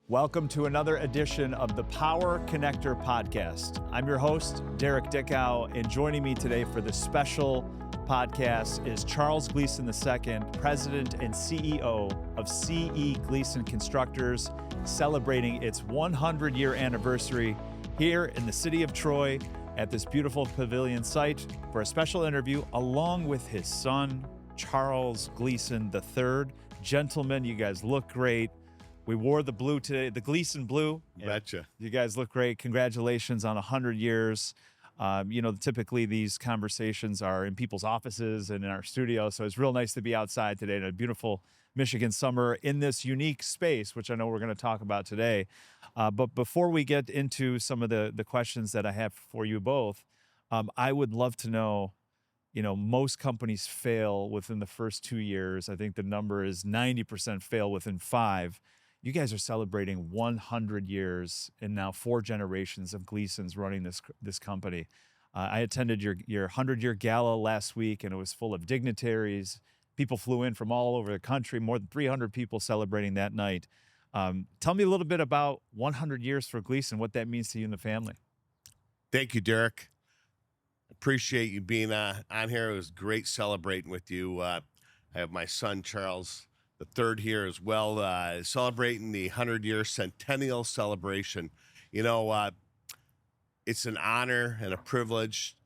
Welcome to another edition of the Power Connector podcast. I'm your host, Derek Dickow, and joining me today for this special podcast is Charles Gleeson II, President and CEO of C.E. Gleeson Constructors, celebrating its 100-year anniversary here in the city of Troy at this beautiful pavilion site for a special interview along with his son, Charles Gleeson III. Gentlemen, you guys look great. We wore the blue today, the Gleeson blue. Betcha. You guys look great. Congratulations on 100 years. Typically these conversations are in people's offices and in our studio. So it's real nice to be outside today in a beautiful Michigan summer in this unique space, which I know we're going to talk about today. But before we get into some of the questions that I have for you both, I would love to know, most companies fail within the first 2 years. I think the number is 90% fail within 5. You guys are celebrating 100 years and now 4 generations of Gleesons running this company. I attended your 100-year gala last week, and it was full of dignitaries. People flew in from all over the country, more than 300 people celebrating that night. Tell me a little bit about 100 years for Gleeson, what that means to you and the family. Thank you, Derek. Appreciate you being on here. It was great celebrating with you. I have my son, Charles the third here as well, celebrating the 100-year centennial celebration. It's an honor and a privilege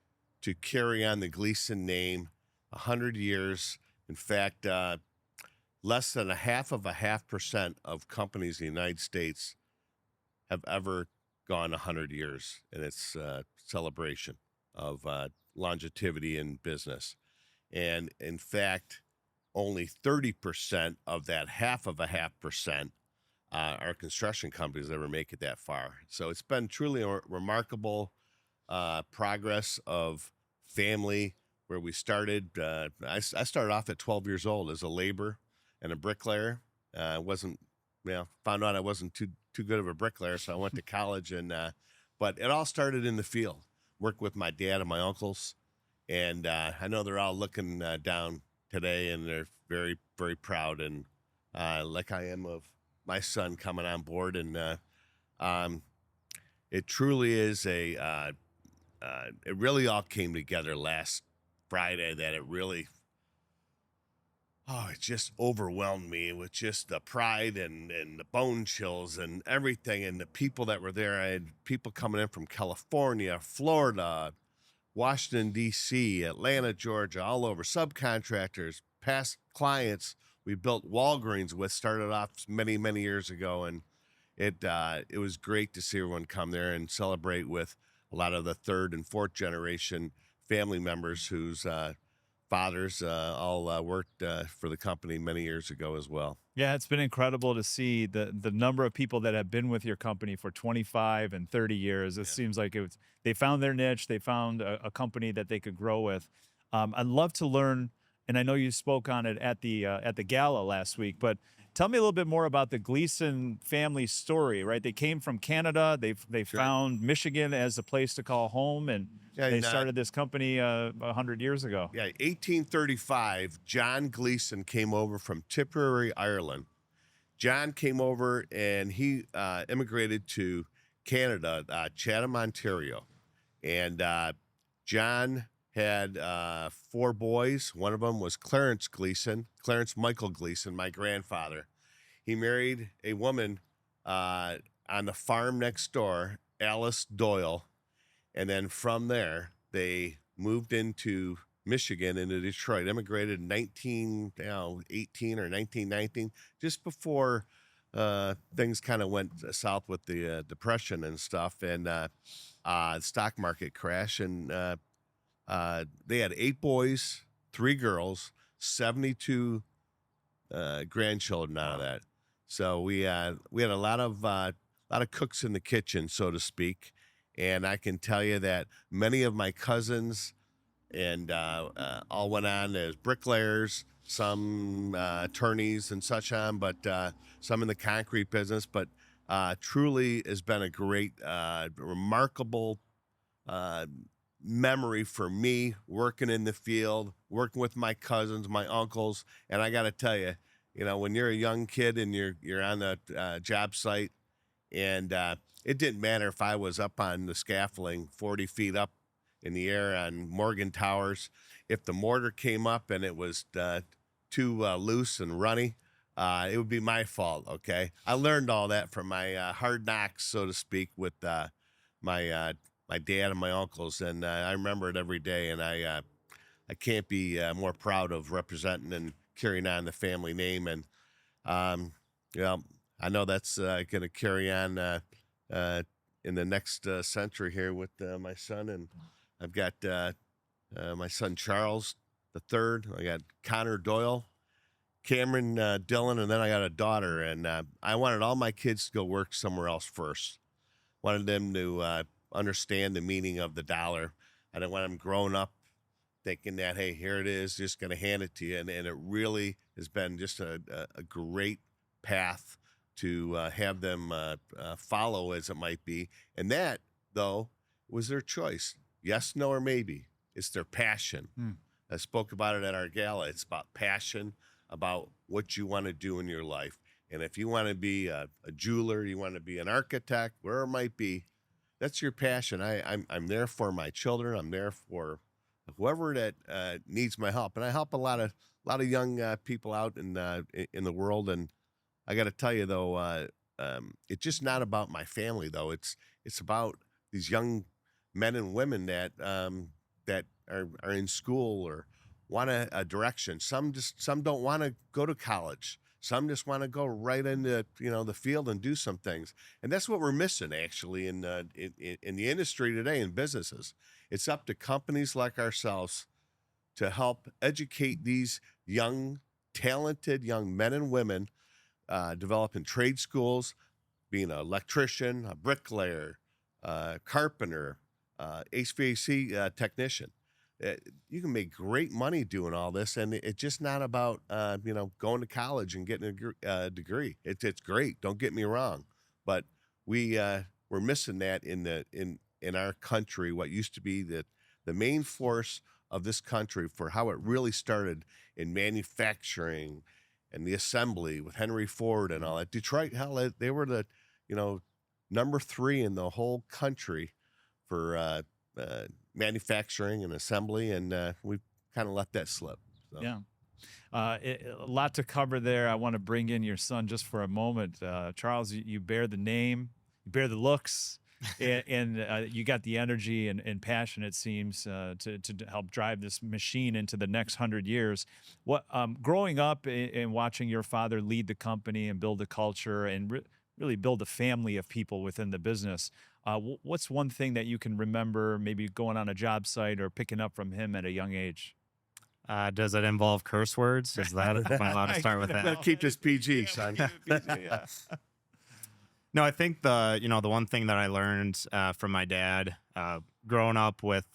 to carry on the Gleeson name 100 years. In fact, less than 0.5% of companies in the United States have ever gone 100 years in its celebration of longevity in business. And in fact, only 30% of that 0.5% are construction companies that ever make it that far. So it's been truly a remarkable progress of family where we started. I started off at 12 years old as a laborer and a bricklayer. Found out I wasn't too good of a bricklayer, so I went to college. But it all started in the field. Worked with my dad and my uncles, and I know they're all looking down today, and they're very, very proud, and like I am of my son coming on board. And it truly is it really all came together last Friday, that it just overwhelmed me with just the pride and the bone chills and everything, and the people that were there. I had people coming in from California, Florida, Washington, D.C., Atlanta, Georgia, all over, subcontractors, past clients we built Walgreens with, started off many, many years ago. And it was great to see everyone come there and celebrate with a lot of the third and fourth generation family members whose fathers all worked for the company many years ago as well. Yeah, it's been incredible to see the number of people that have been with your company for 25 and 30 years. It seems like they found their niche. They found a company that they could grow with. I'd love to learn, and I know you spoke on it at the gala last week, but tell me a little bit more about the Gleeson family story, right? They came from Canada. They found Michigan as a place to call home, and they started this company 100 years ago. Yeah, 1835, John Gleeson came over from Tipperary, Ireland. John came over, and he immigrated to Canada, Chatham, Ontario. And John had 4 boys. One of them was Clarence Michael Gleeson, my grandfather. He married a woman on the farm next door, Alice Doyle. And then from there, they moved into Michigan, into Detroit, immigrated in 1918 or 1919, just before things kind of went south with the Depression and stuff, and the stock market crash. And they had 8 boys, 3 girls, 72 grandchildren out of that. So we had a lot of cooks in the kitchen, so to speak. And I can tell you that many of my cousins and all went on as bricklayers, some attorneys and such on, but some in the concrete business. But truly has been a great, remarkable memory for me, working in the field, working with my cousins, my uncles. And I got to tell you, when you're a young kid and you're on the job site, And it didn't matter if I was up on the scaffolding 40 feet up in the air on Morgan Towers. If the mortar came up and it was too loose and runny, it would be my fault. Okay, I learned all that from my hard knocks, so to speak, with my my dad and my uncles, and I remember it every day. And I can't be more proud of representing and carrying on the family name. And you know, I know that's going to carry on in the next century here with my son. And I've got my son Charles III. I got Connor Doyle, Cameron Dillon, and then I got a daughter. And I wanted all my kids to go work somewhere else first. Wanted them to understand the meaning of the dollar. I didn't want them growing up thinking that, hey, here it is, just going to hand it to you. And it really has been just a great path to have them follow, as it might be. And that, though, was their choice. Yes, no, or maybe. It's their passion. I spoke about it at our gala. It's about passion, about what you want to do in your life. And if you want to be a jeweler, you want to be an architect, wherever it might be, that's your passion. I'm there for my children. I'm there for whoever that needs my help. And I help a lot of young people out in the world. And I got to tell you, though, it's just not about my family, though. It's about these young men and women that that are in school or want a direction. Some don't want to go to college. Some just want to go right into the field and do some things. And that's what we're missing, actually, in the industry today, in businesses. It's up to companies like ourselves to help educate these young, talented young men and women, develop in trade schools, being an electrician, a bricklayer, carpenter, HVAC technician. You can make great money doing all this, and it's just not about going to college and getting a degree. It's great. Don't get me wrong, but we're missing that in our country. What used to be the main force of this country for how it really started in manufacturing and the assembly with Henry Ford and all that. Detroit, hell, they were the number 3 in the whole country for manufacturing and assembly, and we've kind of let that slip. So. Yeah. A lot to cover there. I want to bring in your son just for a moment. Charles, you bear the name, you bear the looks, and you got the energy and passion, it seems, to help drive this machine into the next 100 years. What growing up and watching your father lead the company and build a culture and really build a family of people within the business, what's one thing that you can remember maybe going on a job site or picking up from him at a young age? Does it involve curse words? Am I allowed to start with that? Keep this PG, son. Yeah. No, I think the one thing that I learned from my dad, growing up with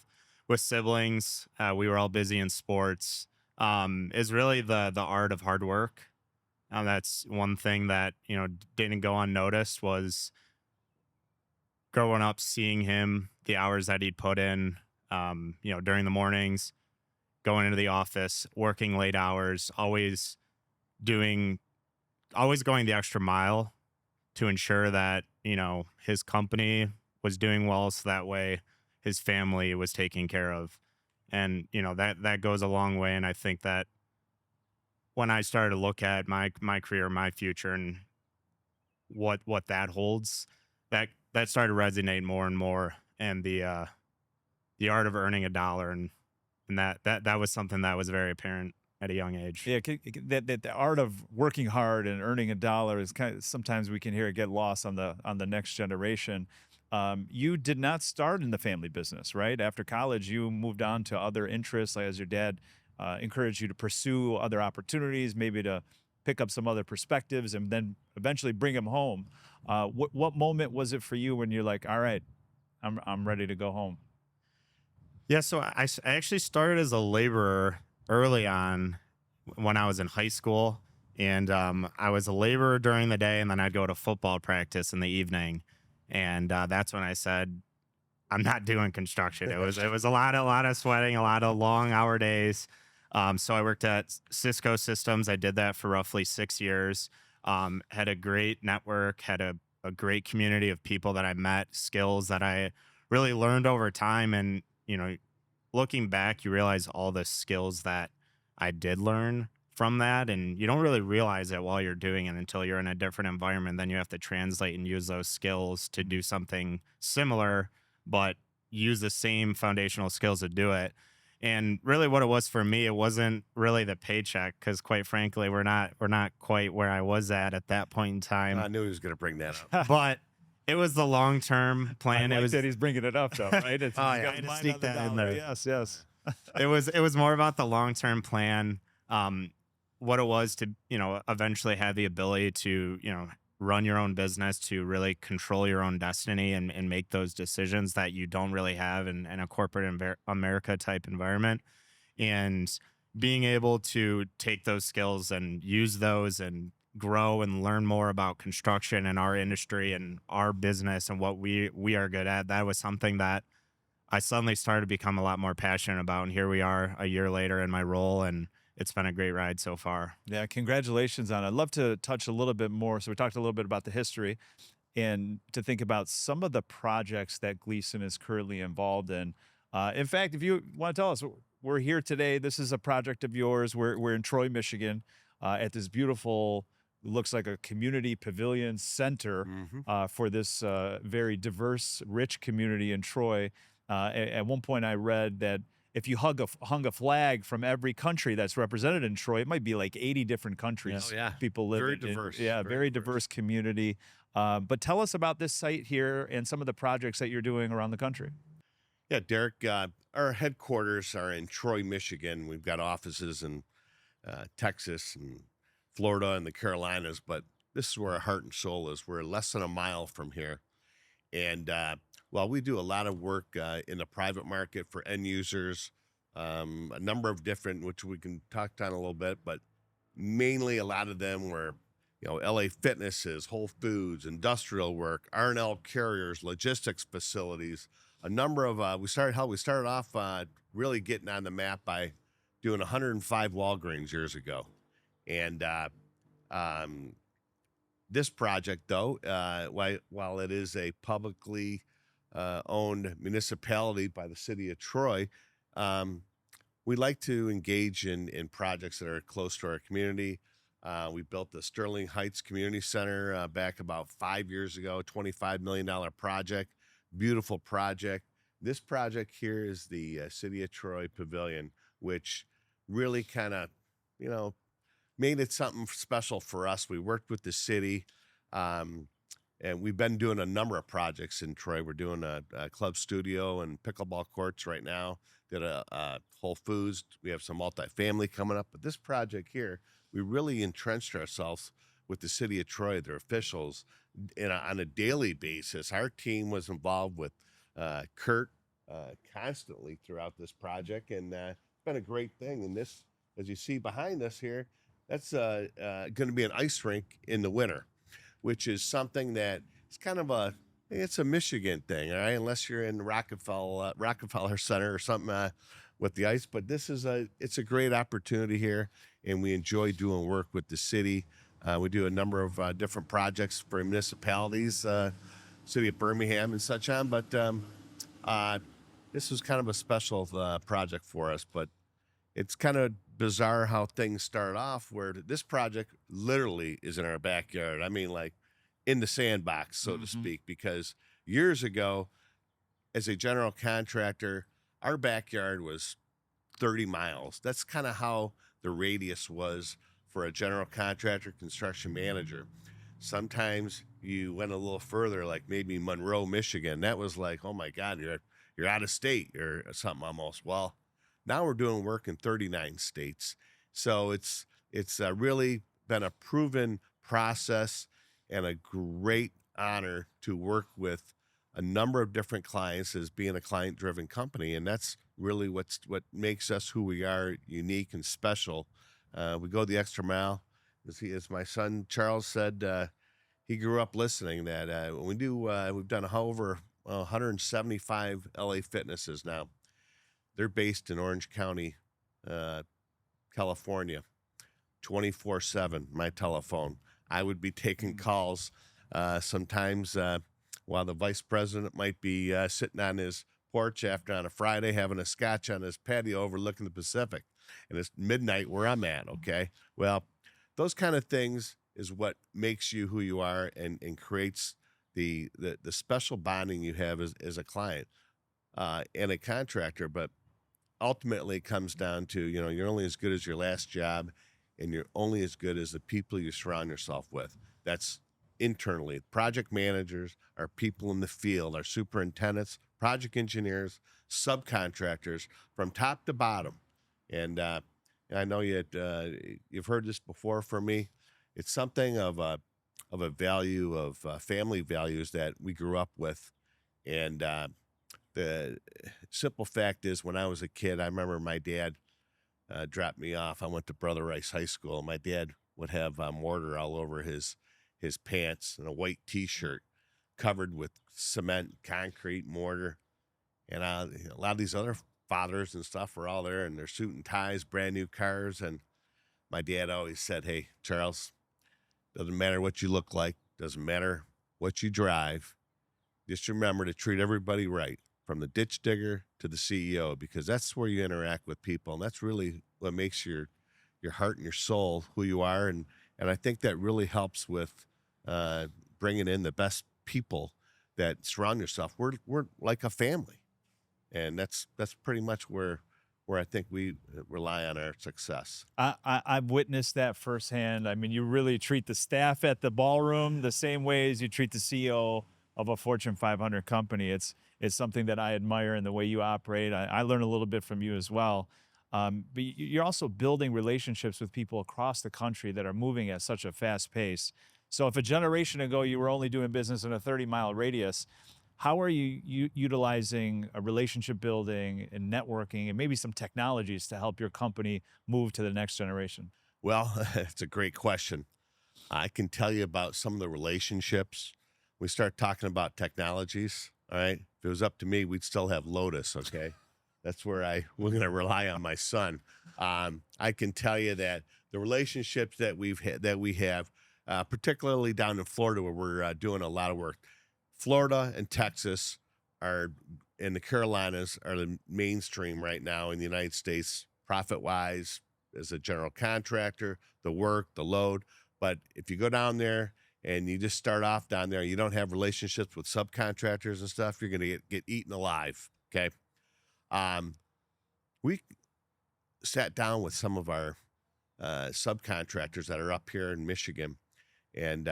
siblings, we were all busy in sports, is really the art of hard work. That's one thing that didn't go unnoticed, was growing up seeing him, the hours that he'd put in, during the mornings, going into the office, working late hours, always going the extra mile to ensure that, his company was doing well, so that way his family was taken care of. And, that goes a long way. And I think that when I started to look at my career, my future, and what that holds, that started to resonate more and more. And the art of earning a dollar, and that was something that was very apparent at a young age. Yeah, that the art of working hard and earning a dollar is kind of, sometimes we can hear it get lost on the next generation. You did not start in the family business, right? After college, you moved on to other interests, like as your dad encouraged you to pursue other opportunities, maybe to pick up some other perspectives, and then eventually bring them home. What moment was it for you when you're like, all right, I'm ready to go home? Yeah, so I actually started as a laborer early on when I was in high school, and I was a laborer during the day, and then I'd go to football practice in the evening, and that's when I said, I'm not doing construction. It was a lot of sweating, a lot of long hour days. So I worked at Cisco Systems. I did that for roughly 6 years. Had a great network, had a a great community of people that I met, skills that I really learned over time. And, looking back, you realize all the skills that I did learn from that. And you don't really realize it while you're doing it until you're in a different environment. Then you have to translate and use those skills to do something similar, but use the same foundational skills to do it. And really what it was for me, it wasn't really the paycheck, because quite frankly, we're not quite where I was at that point in time. I knew he was going to bring that up. But it was the long-term plan. I It like was that he's bringing it up, though, right? It's, Oh, he's yeah. got I his had to mind sneak on the that in dollar. there. Yes, yes. it was more about the long-term plan. What it was to, eventually have the ability to, run your own business, to really control your own destiny and make those decisions that you don't really have in a corporate America type environment. And being able to take those skills and use those and grow and learn more about construction and our industry and our business and what we are good at, that was something that I suddenly started to become a lot more passionate about. And here we are a year later in my role, and it's been a great ride so far. Yeah, congratulations on it. I'd love to touch a little bit more. So we talked a little bit about the history and to think about some of the projects that Gleeson is currently involved in. In fact, if you want to tell us, we're here today. This is a project of yours. We're in Troy, Michigan, at this beautiful, looks like a community pavilion center for this very diverse, rich community in Troy. At one point, I read that if you hung a flag from every country that's represented in Troy, it might be like 80 different countries. Oh, yeah. People live Very in. diverse. Yeah, very diverse community. But tell us about this site here and some of the projects that you're doing around the country. Yeah, Derek, our headquarters are in Troy, Michigan. We've got offices in Texas and Florida and the Carolinas, but this is where our heart and soul is. We're less than a mile from here. And while we do a lot of work in the private market for end users, a number of different, which we can talk on a little bit, but mainly a lot of them were, LA Fitnesses, Whole Foods, industrial work, R&L carriers, logistics facilities, a number of, we started off really getting on the map by doing 105 Walgreens years ago. And this project, though, while it is a publicly owned municipality by the city of Troy, we like to engage in projects that are close to our community. We built the Sterling Heights Community Center back about 5 years ago, $25 million project, beautiful project. This project here is the City of Troy Pavilion, which really kind of, made it something special for us. We worked with the city, and we've been doing a number of projects in Troy. We're doing a club studio and pickleball courts right now. Did a Whole Foods. We have some multifamily coming up. But this project here, we really entrenched ourselves with the city of Troy, their officials, on a daily basis. Our team was involved with Kurt constantly throughout this project, and it's been a great thing. And this, as you see behind us here, that's going to be an ice rink in the winter, which is something that it's kind of it's a Michigan thing, all right? Unless you're in Rockefeller Center or something with the ice. But it's a great opportunity here, and we enjoy doing work with the city. We do a number of different projects for municipalities, city of Birmingham and such on. But this was kind of a special project for us. But it's kind of bizarre how things start off, where this project literally is in our backyard. I mean, like in the sandbox, so to speak, because years ago, as a general contractor, our backyard was 30 miles. That's kind of how the radius was for a general contractor, construction manager. Sometimes you went a little further, like maybe Monroe, Michigan. That was like, oh my God, you're out of state or something almost. Well, now we're doing work in 39 states. So it's really been a proven process and a great honor to work with a number of different clients as being a client-driven company. And that's really what makes us who we are, unique and special. We go the extra mile. As my son Charles said, he grew up listening that when we've done over 175 LA Fitnesses now. They're based in Orange County, California, 24/7, my telephone. I would be taking calls Sometimes while the vice president might be sitting on his porch after on a Friday having a scotch on his patio overlooking the Pacific, and it's midnight where I'm at. Okay, well, those kind of things is what makes you who you are and creates the special bonding you have as a client and a contractor. But ultimately, it comes down to, you're only as good as your last job, and you're only as good as the people you surround yourself with. That's internally. Project managers are people in the field, our superintendents, project engineers, subcontractors, from top to bottom. And I know you've heard this before from me. It's something of a value of family values that we grew up with. And the simple fact is, when I was a kid, I remember my dad dropped me off. I went to Brother Rice High School. My dad would have mortar all over his pants and a white T-shirt covered with cement, concrete, mortar. And a lot of these other fathers and stuff were all there in their suit and ties, brand new cars. And my dad always said, "Hey, Charles, doesn't matter what you look like, doesn't matter what you drive. Just remember to treat everybody right, from the ditch digger to the CEO, because that's where you interact with people. And that's really what makes your heart and your soul who you are." And I think that really helps with bringing in the best people that surround yourself. We're like a family. And that's pretty much where I think we rely on our success. I've witnessed that firsthand. I mean, you really treat the staff at the ballroom the same way as you treat the CEO of a Fortune 500 company. It's something that I admire in the way you operate. I learn a little bit from you as well. But you're also building relationships with people across the country that are moving at such a fast pace. So if a generation ago you were only doing business in a 30-mile radius, how are you utilizing a relationship building and networking and maybe some technologies to help your company move to the next generation? Well, it's a great question. I can tell you about some of the relationships. We start talking about technologies. All right. If it was up to me, we'd still have Lotus. Okay. That's where we're going to rely on my son. I can tell you that the relationships that we have, particularly down in Florida, where we're doing a lot of work. Florida and Texas and the Carolinas are the mainstream right now in the United States, profit-wise, as a general contractor, the work, the load. But if you go down there and you just start off down there, you don't have relationships with subcontractors and stuff, you're going to get eaten alive. Okay. We sat down with some of our subcontractors that are up here in Michigan and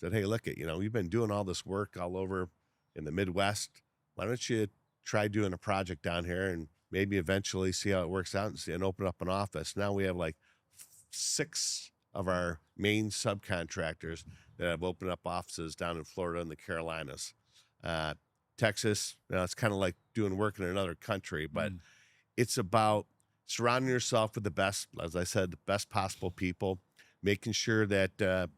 said, "Hey, look, you've been doing all this work all over in the Midwest. Why don't you try doing a project down here and maybe eventually see how it works out and open up an office?" Now we have like 6 of our main subcontractors that have opened up offices down in Florida and the Carolinas. Texas, it's kind of like doing work in another country, but it's about surrounding yourself with the best, as I said, the best possible people, making sure that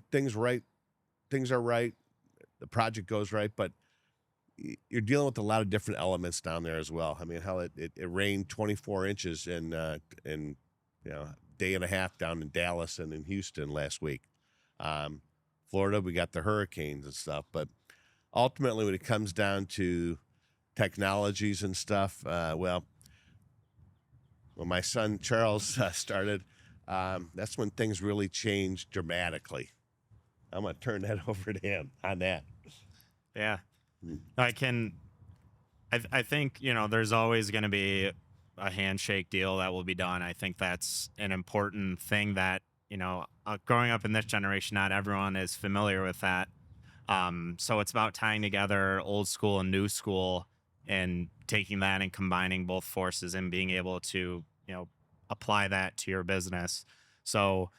things are right, the project goes right, but you're dealing with a lot of different elements down there as well. I mean, hell, it rained 24 inches in day and a half down in Dallas and in Houston last week. Florida, we got the hurricanes and stuff, but ultimately when it comes down to technologies and stuff, when my son Charles started, that's when things really changed dramatically. I'm going to turn that over to him on that. Yeah. I think, there's always going to be a handshake deal that will be done. I think that's an important thing that, growing up in this generation, not everyone is familiar with that. So it's about tying together old school and new school and taking that and combining both forces and being able to, apply that to your business. So,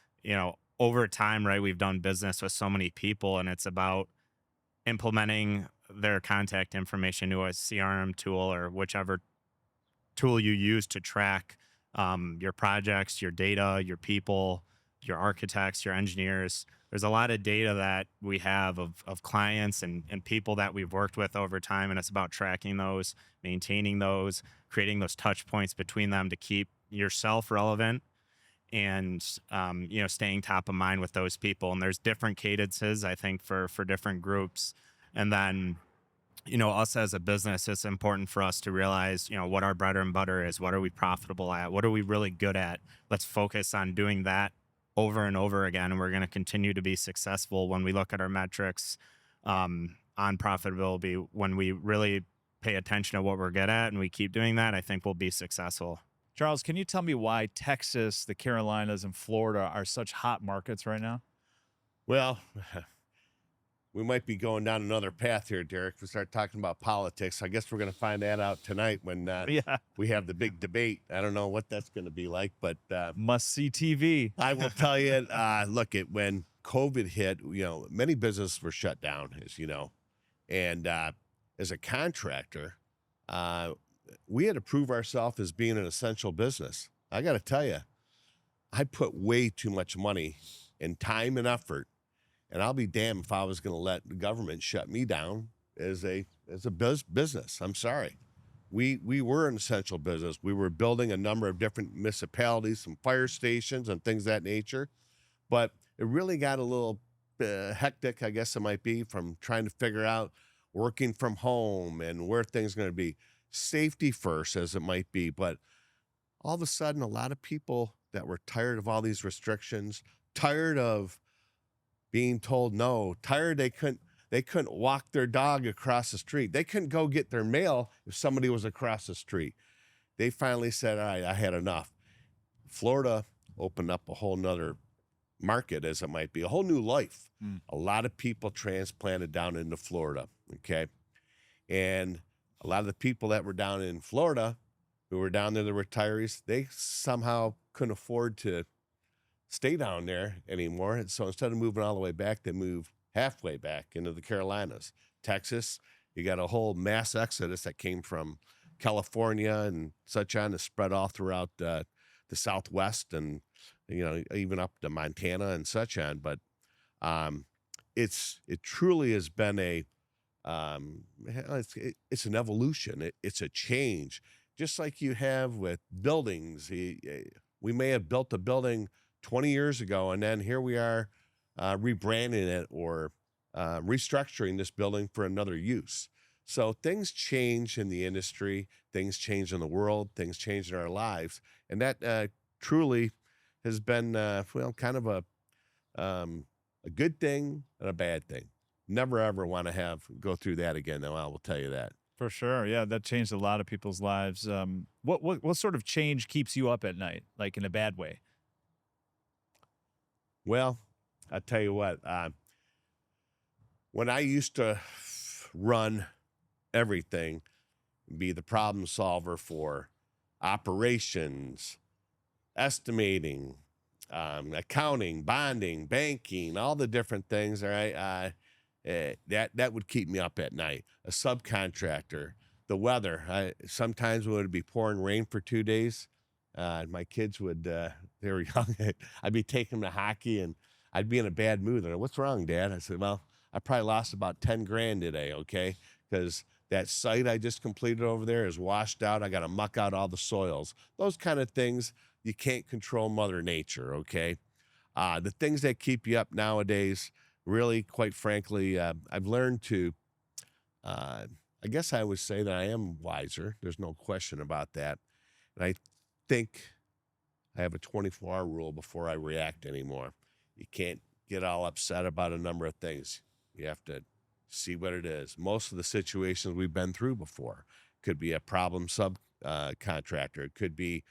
over time, right, we've done business with so many people, and it's about implementing their contact information to a CRM tool or whichever tool you use to track your projects, your data, your people, your architects, your engineers. There's a lot of data that we have of clients and people that we've worked with over time, and it's about tracking those, maintaining those, creating those touch points between them to keep yourself relevant and staying top of mind with those people. And there's different cadences, I think, for different groups. And then us as a business, it's important for us to realize, what our bread and butter is. What are we profitable at? What are we really good at? Let's focus on doing that over and over again. And we're going to continue to be successful when we look at our metrics on profitability. When we really pay attention to what we're good at and we keep doing that, I think we'll be successful. Charles, can you tell me why Texas, the Carolinas, and Florida are such hot markets right now? Well, we might be going down another path here, Derek. If we start talking about politics, I guess we're going to find that out tonight when Yeah. we have the big debate. I don't know what that's going to be like, but Must see TV. I will tell you, look, when COVID hit, many businesses were shut down, as you know. And as a contractor, we had to prove ourselves as being an essential business. I got to tell you, I put way too much money and time and effort, and I'll be damned if I was going to let the government shut me down as a business. I'm sorry. We were an essential business. We were building a number of different municipalities, some fire stations and things of that nature. But it really got a little hectic, I guess it might be, from trying to figure out working from home and where things are going to be. Safety first, as it might be. But all of a sudden, a lot of people that were tired of all these restrictions, tired of being told no, tired they couldn't walk their dog across the street. They couldn't go get their mail if somebody was across the street. They finally said, all right, I had enough. Florida opened up a whole nother market, as it might be, a whole new life. A lot of people transplanted down into Florida, okay? And a lot of the people that were down in Florida, who were down there, the retirees, they somehow couldn't afford to stay down there anymore. And so instead of moving all the way back, they moved halfway back into the Carolinas. Texas, you got a whole mass exodus that came from California and such on, to spread all throughout the Southwest and, even up to Montana and such on. But it truly has been it's an evolution. It's a change, just like you have with buildings. We may have built a building 20 years ago, and then here we are rebranding it or restructuring this building for another use. So things change in the industry, things change in the world, things change in our lives, and that truly has been kind of a good thing and a bad thing. Never ever want to go through that again, though. I will tell you that. For sure. Yeah, that changed a lot of people's lives. What sort of change keeps you up at night, like in a bad way? Well, I'll tell you what, when I used to run everything, be the problem solver for operations, estimating, accounting, bonding, banking, all the different things, all right, that would keep me up at night. A subcontractor, the weather, sometimes when it would be pouring rain for 2 days, my kids would, they were young, I'd be taking them to hockey and I'd be in a bad mood. They're like, what's wrong, Dad? I said, well, I probably lost about 10 grand today, okay? Because that site I just completed over there is washed out. I got to muck out all the soils. Those kind of things, you can't control Mother Nature, okay? The things that keep you up nowadays, really, quite frankly, I've learned to, I guess I would say that I am wiser. There's no question about that. And I think I have a 24-hour rule before I react anymore. You can't get all upset about a number of things. You have to see what it is. Most of the situations we've been through before could be a problem subcontractor. It could be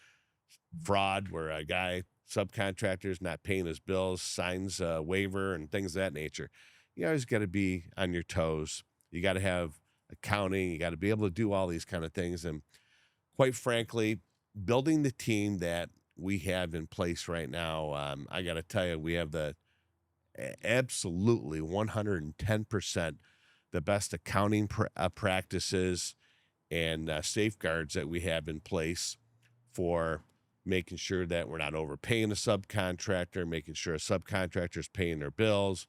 fraud where a guy, subcontractor, is not paying his bills, signs a waiver and things of that nature. You always got to be on your toes. You got to have accounting. You got to be able to do all these kind of things. And quite frankly, building the team that we have in place right now, I got to tell you, we have the absolutely 110% the best accounting practices and safeguards that we have in place for making sure that we're not overpaying a subcontractor, making sure a subcontractor is paying their bills.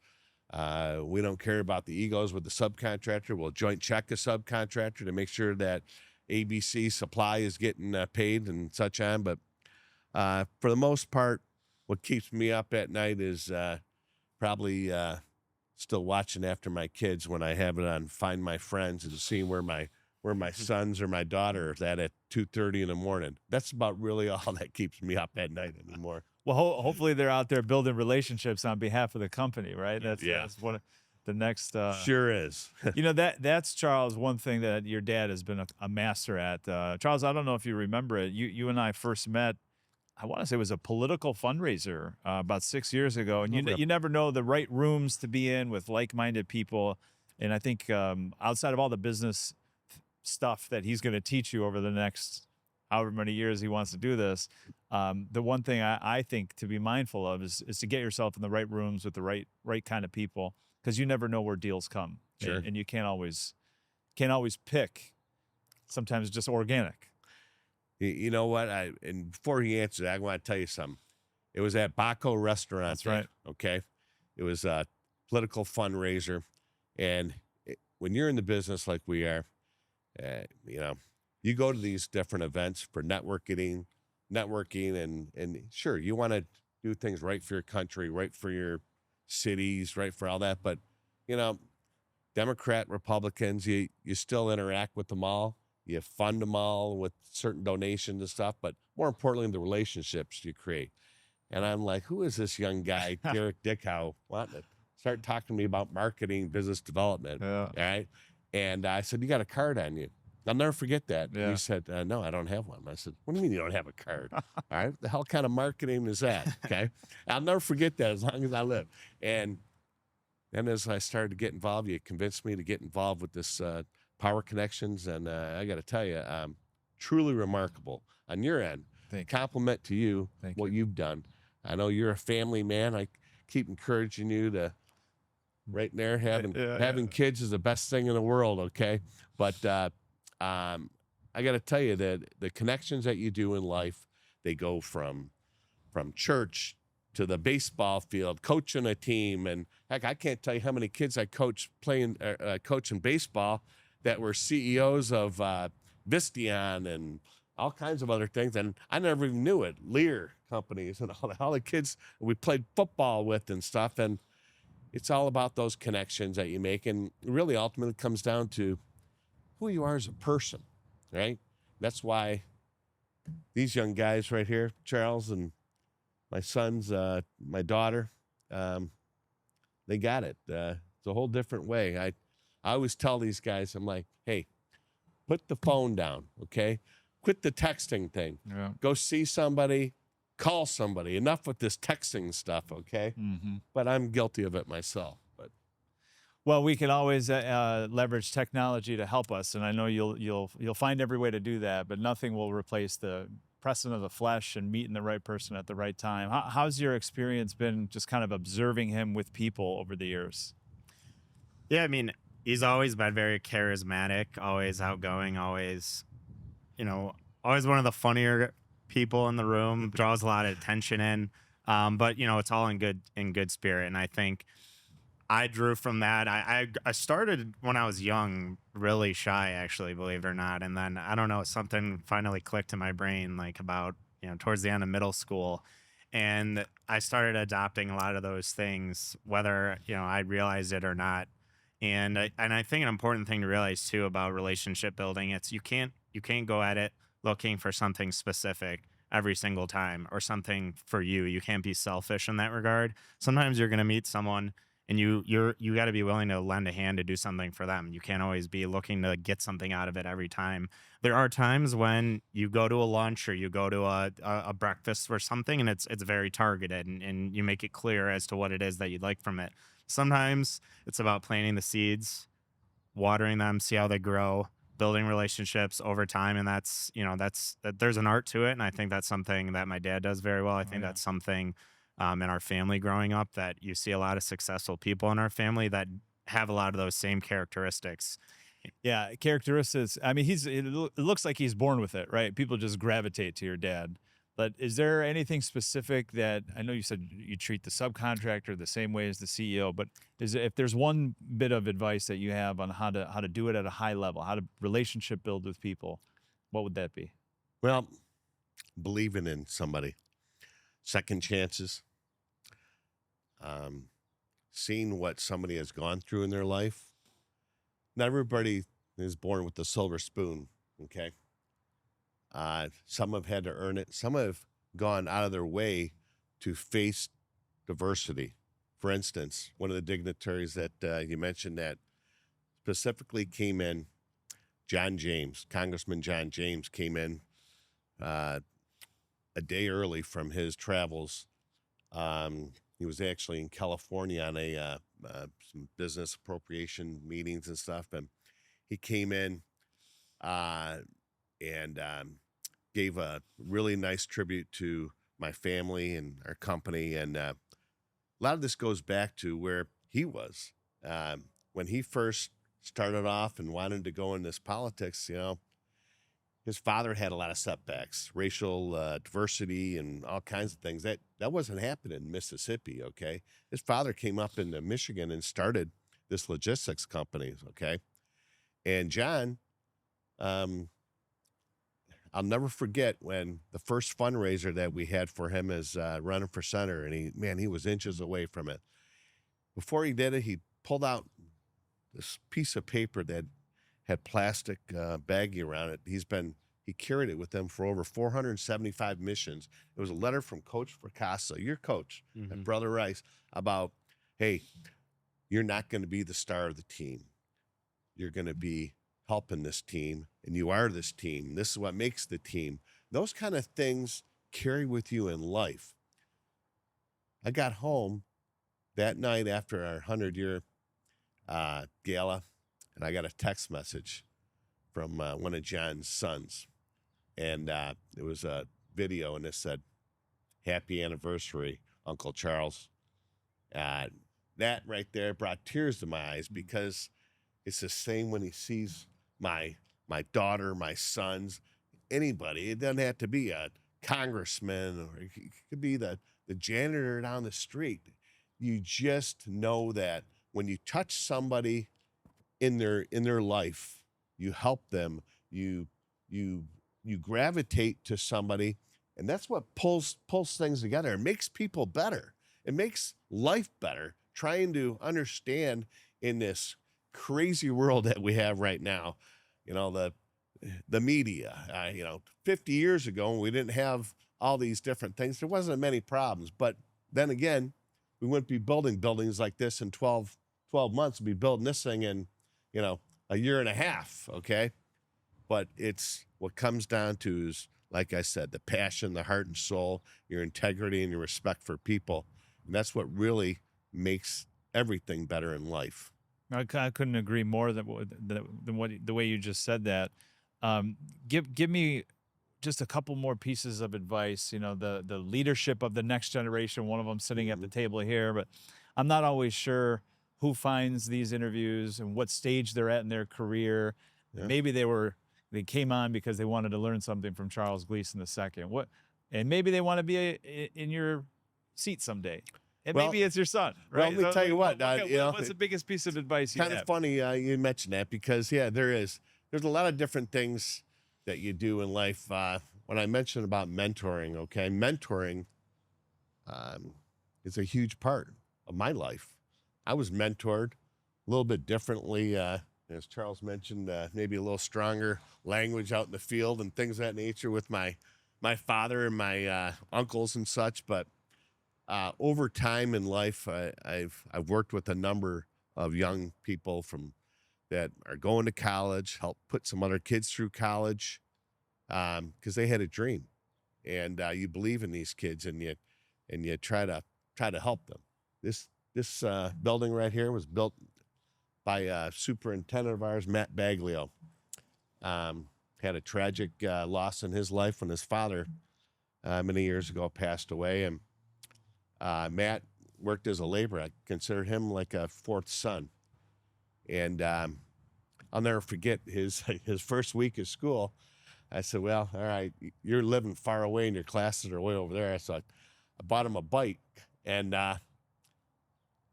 We don't care about the egos with the subcontractor. We'll joint check a subcontractor to make sure that ABC supply is getting paid and such on. But for the most part, what keeps me up at night is probably still watching after my kids when I have it on Find My Friends and seeing where my sons or my daughter is at 2:30 in the morning. That's about really all that keeps me up at night anymore. Well, hopefully they're out there building relationships on behalf of the company, right? That's one of the next. Sure is. That's Charles. One thing that your dad has been a master at. Charles, I don't know if you remember it. You and I first met. I want to say it was a political fundraiser about 6 years ago, and you never know the right rooms to be in with like-minded people. And I think outside of all the business stuff that he's going to teach you over the next however many years he wants to do this, the one thing I think to be mindful of is to get yourself in the right rooms with the right kind of people, because you never know where deals come. Sure. And you can't always pick. Sometimes it's just organic. You know what? And before he answers, I want to tell you something. It was at Baco Restaurant. That's right. Okay. It was a political fundraiser. And when you're in the business like we are, you go to these different events for networking, and sure, you want to do things right for your country, right for your cities, right for all that. But, Democrat, Republicans, you still interact with them all. You fund them all with certain donations and stuff, but more importantly, the relationships you create. And I'm like, who is this young guy, Derek Dickow, wanting to start talking to me about marketing, business development? Yeah. All right. And I said, you got a card on you. I'll never forget that. Yeah. He said, no, I don't have one. I said, what do you mean you don't have a card? All right. The hell kind of marketing is that? Okay. I'll never forget that as long as I live. And then as I started to get involved, you convinced me to get involved with this Power Connections. And I got to tell you, truly remarkable on your end. Thank you. Compliment to you, Thank what you've done. I know you're a family man. I keep encouraging you to right there, having kids is the best thing in the world. Okay. But I got to tell you that the connections that you do in life, they go from church to the baseball field, coaching a team. And heck, I can't tell you how many kids I coached coaching baseball that were CEOs of Visteon and all kinds of other things. And I never even knew it. Lear companies and all the kids we played football with and stuff. And it's all about those connections that you make. And really ultimately comes down to who you are as a person, right? That's why these young guys right here, Charles and my sons, my daughter, they got it. It's a whole different way. I always tell these guys, I'm like, hey, put the phone down, okay? Quit the texting thing. Yeah. Go see somebody, call somebody. Enough with this texting stuff, okay? Mm-hmm. But I'm guilty of it myself. But Well, we can always leverage technology to help us, and I know you'll find every way to do that. But nothing will replace the presence of the flesh and meeting the right person at the right time. How's your experience been, just kind of observing him with people over the years? Yeah, I mean, he's always been very charismatic, always outgoing, always one of the funnier people in the room, draws a lot of attention in. But it's all in good spirit. And I think I drew from that. I started when I was young, really shy, actually, believe it or not. And then I don't know, something finally clicked in my brain, like about, towards the end of middle school. And I started adopting a lot of those things, whether, I realized it or not. And I think an important thing to realize too about relationship building, it's you can't go at it looking for something specific every single time or something for you. You can't be selfish in that regard. Sometimes you're going to meet someone and you got to be willing to lend a hand to do something for them. You can't always be looking to get something out of it every time. There are times when you go to a lunch or you go to a breakfast or something, and it's very targeted, and you make it clear as to what it is that you'd like from it. Sometimes it's about planting the seeds, watering them, see how they grow, building relationships over time. And that's there's an art to it. And I think that's something that my dad does very well. I think that's something in our family growing up, that you see a lot of successful people in our family that have a lot of those same characteristics. Yeah, characteristics. I mean, it looks like he's born with it, right? People just gravitate to your dad. But is there anything specific that, I know you said you treat the subcontractor the same way as the CEO, but if there's one bit of advice that you have on how to do it at a high level, how to relationship build with people, what would that be? well, believing in somebody. second chances, seeing what somebody has gone through in their life. Not everybody is born with the silver spoon, okay? Some have had to earn it. Some have gone out of their way to face diversity. For instance, one of the dignitaries that you mentioned that specifically came in, Congressman John James came in a day early from his travels. He was actually in California on some business appropriation meetings and stuff, and he came in and gave a really nice tribute to my family and our company. And a lot of this goes back to where he was when he first started off and wanted to go in this politics. His father had a lot of setbacks, racial diversity and all kinds of things. That wasn't happening in Mississippi, okay? His father came up into Michigan and started this logistics company, okay? And John, I'll never forget when the first fundraiser that we had for him is running for center, and he was inches away from it. Before he did it, he pulled out this piece of paper that had plastic baggie around it. He carried it with him for over 475 missions. It was a letter from Coach Fracassa, your coach, and Brother Rice, about, hey, you're not going to be the star of the team. You're going to be helping this team, and you are this team. This is what makes the team. Those kind of things carry with you in life. I got home that night after our 100-year gala, and I got a text message from one of John's sons. And it was a video, and it said, "Happy anniversary, Uncle Charles." That right there brought tears to my eyes, because it's the same when he sees my daughter, my sons, anybody. It doesn't have to be a congressman, or it could be the janitor down the street. You just know that when you touch somebody in their life, you help them, you gravitate to somebody, and that's what pulls things together. It makes people better. It makes life better, trying to understand in this crazy world that we have right now. The media, 50 years ago, when we didn't have all these different things, there wasn't many problems. But then again, we wouldn't be building buildings like this in 12 months. We'd be building this thing in, a year and a half, okay? But it's what comes down to is, like I said, the passion, the heart and soul, your integrity, and your respect for people. And that's what really makes everything better in life. I couldn't agree more than the way you just said that. Give me just a couple more pieces of advice. The leadership of the next generation. One of them sitting at the table here, but I'm not always sure who finds these interviews and what stage they're at in their career. Yeah. Maybe they came on because they wanted to learn something from Charles Gleeson II. And maybe they want to be in your seat someday. And maybe it's your son, right? Well, let me tell you what. What's the biggest piece of advice you have? Kind of funny you mentioned that, because, there's a lot of different things that you do in life. When I mentioned about mentoring, okay, mentoring is a huge part of my life. I was mentored a little bit differently, as Charles mentioned, maybe a little stronger language out in the field and things of that nature with my father and my uncles and such. But over time in life, I've worked with a number of young people that are going to college, help put some other kids through college, because they had a dream, and you believe in these kids, and you try to help them. This building right here was built by a superintendent of ours, Matt Baglio. Had a tragic loss in his life when his father many years ago passed away, and Matt worked as a laborer. I consider him like a fourth son. And I'll never forget his first week of school. I said, "Well, all right, you're living far away and your classes are way over there." So I bought him a bike, and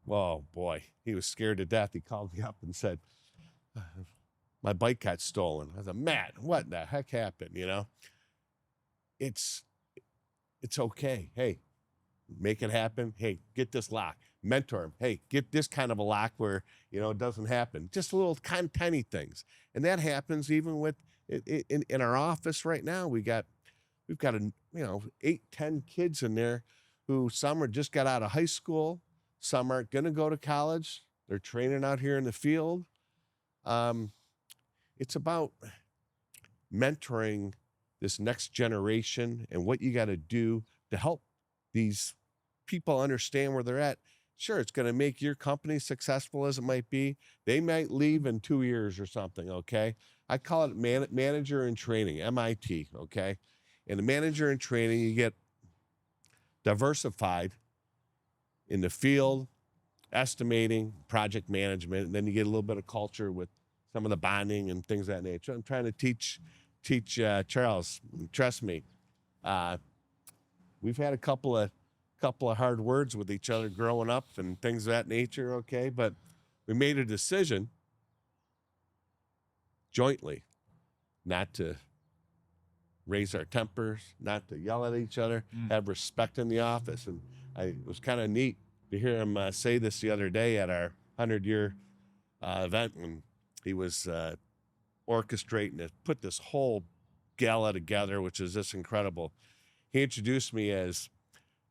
whoa, boy, he was scared to death. He called me up and said, "My bike got stolen." I said, "Matt, what the heck happened?" It's okay. Hey, make it happen. Hey, get this lock. Mentor him. Hey, get this kind of a lock where, it doesn't happen. Just little kind tiny things. And that happens even with in our office right now. We've got 8, 10 kids in there who some are just got out of high school. Some aren't going to go to college. They're training out here in the field. It's about mentoring this next generation and what you got to do to help these people understand where they're at. Sure, it's going to make your company successful as it might be. They might leave in 2 years or something, okay? I call it manager in training, MIT, okay? And the manager in training, you get diversified in the field, estimating, project management, and then you get a little bit of culture with some of the bonding and things of that nature. I'm trying to teach Charles. Trust me, we've had a couple of hard words with each other growing up and things of that nature. Okay, but we made a decision jointly not to raise our tempers, not to yell at each other, have respect in the office. And it was kind of neat to hear him say this the other day at our 100-year event when he was orchestrating to put this whole gala together, which is just incredible. He introduced me as,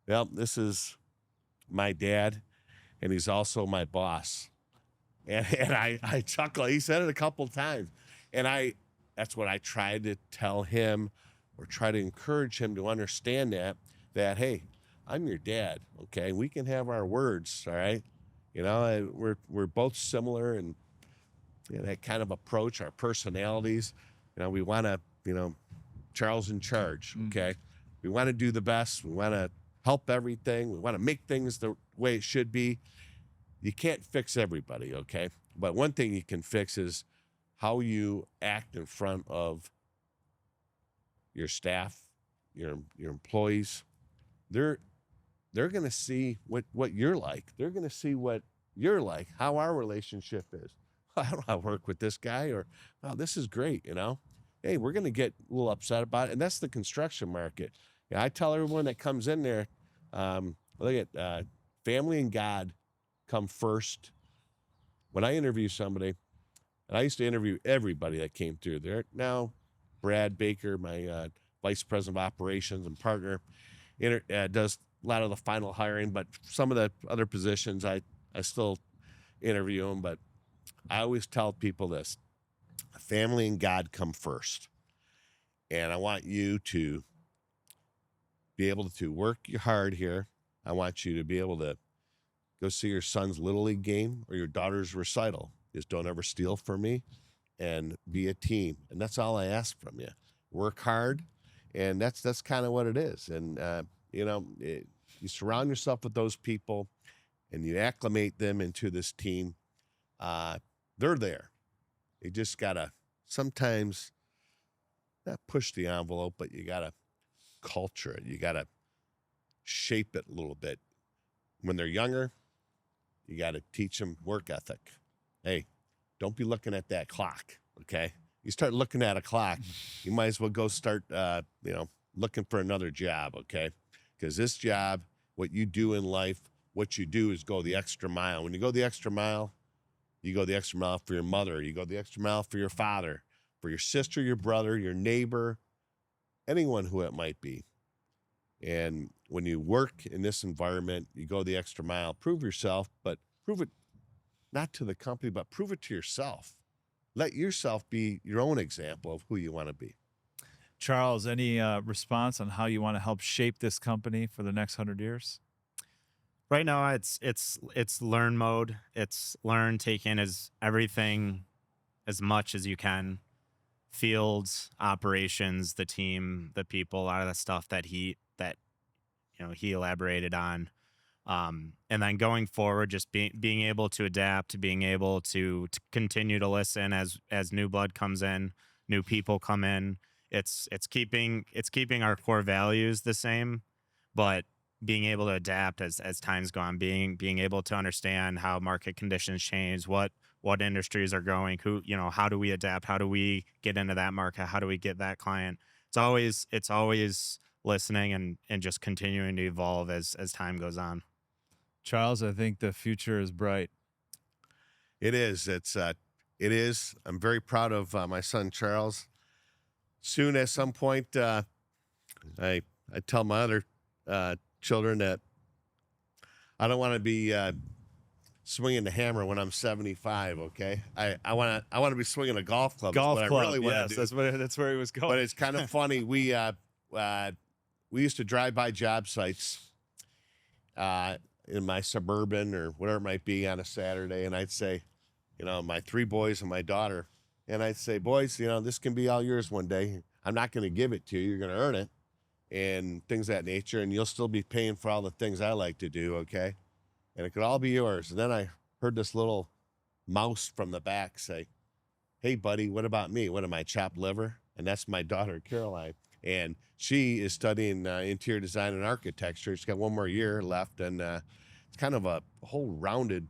well, this is my dad, and he's also my boss. And I chuckle. He said it a couple times. And that's what I tried to tell him or try to encourage him to understand that, hey, I'm your dad, okay? We can have our words, all right? We're both similar and that kind of approach, our personalities. We want to, Charles in charge, okay? We want to do the best. We want to help everything. We want to make things the way it should be. You can't fix everybody, okay? But one thing you can fix is how you act in front of your staff, your employees. They're going to see what you're like. They're going to see what you're like, how our relationship is. I don't want to work with this guy, or, wow, this is great, Hey, we're going to get a little upset about it. And that's the construction market. I tell everyone that comes in there, look at family and God come first. When I interview somebody, and I used to interview everybody that came through there. Now, Brad Baker, my vice president of operations and partner, does a lot of the final hiring, but some of the other positions, I still interview them. But I always tell people this: family and God come first. And I want you to be able to work hard here. I want you to be able to go see your son's Little League game or your daughter's recital. Just don't ever steal from me and be a team. And that's all I ask from you. Work hard. And that's kind of what it is. And, you surround yourself with those people and you acclimate them into this team. They're there. You just got to sometimes not push the envelope, but you got to culture it. You got to shape it a little bit. When they're younger, you got to teach them work ethic. Hey, don't be looking at that clock, okay? You start looking at a clock, you might as well go start, looking for another job, okay? Because this job, what you do in life, what you do is go the extra mile. When you go the extra mile, you go the extra mile for your mother. You go the extra mile for your father, for your sister, your brother, your neighbor, anyone who it might be. And when you work in this environment, you go the extra mile. Prove yourself, but prove it not to the company, but prove it to yourself. Let yourself be your own example of who you want to be. Charles, any response on how you want to help shape this company for the next 100 years? Right now, it's learn mode. It's learn, take in everything as much as you can. Fields, operations, the team, the people, a lot of the stuff that he elaborated on. And then going forward, just being able to adapt, being able to continue to listen as new blood comes in, new people come in. It's keeping our core values the same, but being able to adapt as time's gone, being able to understand how market conditions change, what industries are growing, how do we adapt, how do we get into that market, how do we get that client. It's always listening and just continuing to evolve as time goes on. Charles, I think the future is bright. It is. It is. I'm very proud of my son Charles. Soon, at some point, I tell my other children that I don't want to be swinging the hammer when I'm 75. Okay, I want to be swinging a golf club. Golf is what club. I really want Yes, to do. that's where he was going. But it's kind of funny. We used to drive by job sites in my Suburban or whatever it might be on a Saturday, and I'd say, my 3 boys and my daughter, and I'd say, boys, this can be all yours one day. I'm not going to give it to you. You're going to earn it, and things of that nature, and you'll still be paying for all the things I like to do, okay? And it could all be yours. And then I heard this little mouse from the back say, hey, buddy, what about me? What am I, chopped liver? And that's my daughter, Caroline. And she is studying interior design and architecture. She's got 1 more year left, and it's kind of a whole rounded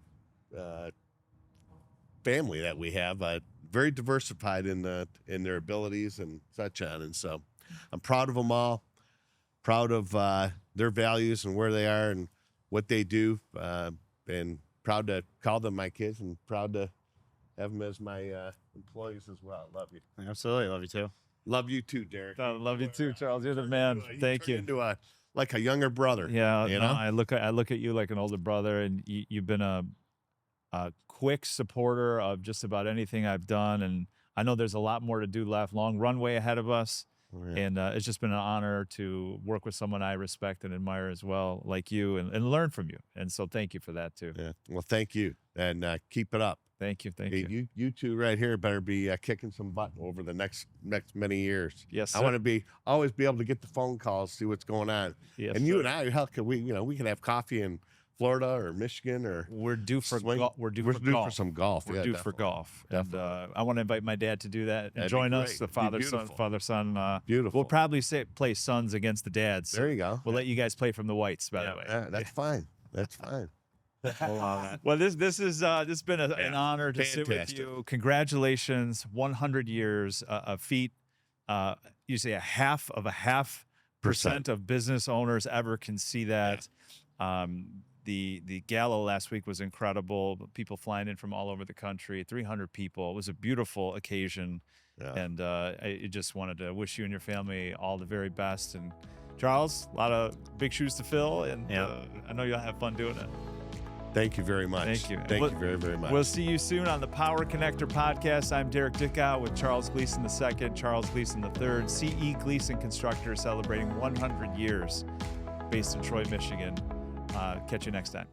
family that we have, very diversified in their abilities and such on. And so I'm proud of them all, proud of their values and where they are and what they do, and proud to call them my kids and proud to have them as my employees as well. Love you. Absolutely. Love you too. Love you too, Derek. I love you too, Charles. You're the man. Thank you. Into like a younger brother. Yeah, you no, know? I look at you like an older brother, and you've been a quick supporter of just about anything I've done, and I know there's a lot more to do left. Long runway ahead of us, and it's just been an honor to work with someone I respect and admire as well, like you, and learn from you. And so, thank you for that too. Yeah. Well, thank you, and keep it up. Thank you. You two right here better be kicking some butt over the next many years. Yes, I sir. want to always be able to get the phone calls, see what's going on. Yes, and you sir. and I, hell, could we can have coffee in Florida or Michigan or We're due for swing. we're due We're for due golf. for some golf. We're Yeah, due for definitely. golf, Definitely. and I want to invite my dad to do that and That'd be join us. great. The It'd be beautiful. father son. Beautiful. We'll probably play sons against the dads. There you go. We'll let you guys play from the whites, by the way. Yeah, that's fine. That's fine. Well, this has been an Yeah, honor to sit with fantastic. you. Congratulations, 100 years, a feat. You say 0.5% of business owners ever can see that. The gala last week was incredible. People flying in from all over the country, 300 people. It was a beautiful occasion. Yeah. And I just wanted to wish you and your family all the very best. And Charles, a lot of big shoes to fill, and I know you'll have fun doing it. Thank you very much. Thank you. Thank you very, very much. We'll see you soon on the Power Connector podcast. I'm Derek Dickow with Charles Gleeson II, Charles Gleeson III, C.E. Gleeson Constructors, celebrating 100 years, based in Troy, Michigan. Catch you next time.